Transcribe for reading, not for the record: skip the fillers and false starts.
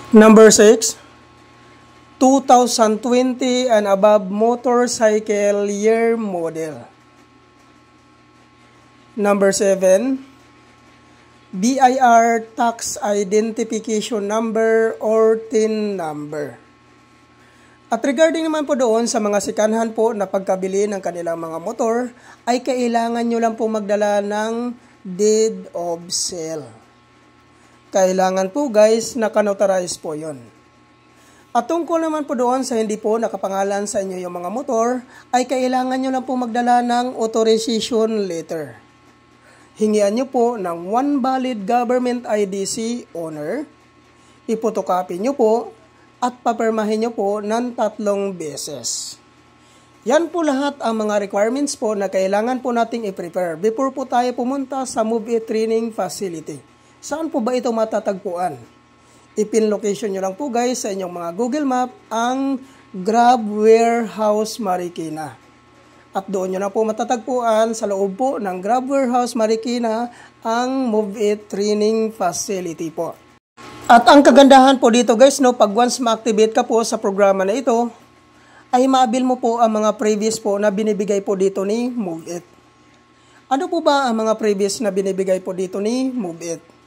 Number 6, 2020 and above motorcycle year model. Number 7, BIR tax identification number or TIN number. At regarding naman po doon sa mga sikanhan po na pagkabili ng kanilang mga motor, ay kailangan nyo lang po magdala ng deed of sale. Kailangan po guys, naka-notarize po yon. At tungkol naman po doon sa hindi po nakapangalan sa inyo yung mga motor, ay kailangan nyo lang po magdala ng authorization letter. Hingian nyo po ng one valid government IDC owner, ipotocopy nyo po, at papirmahin nyo po ng 3 beses. Yan po lahat ang mga requirements po na kailangan po nating i-prepare before po tayo pumunta sa Move It Training Facility. Saan po ba ito matatagpuan? I-pin location nyo lang po guys sa inyong mga Google Map ang Grab Warehouse Marikina. At doon nyo na po matatagpuan sa loob po ng Grab Warehouse Marikina ang Move It Training Facility po. At ang kagandahan po dito guys, no, pag once ma-activate ka po sa programa na ito, ay maabil mo po ang mga previous po na binibigay po dito ni Move It. Ano po ba ang mga previous na binibigay po dito ni Move It?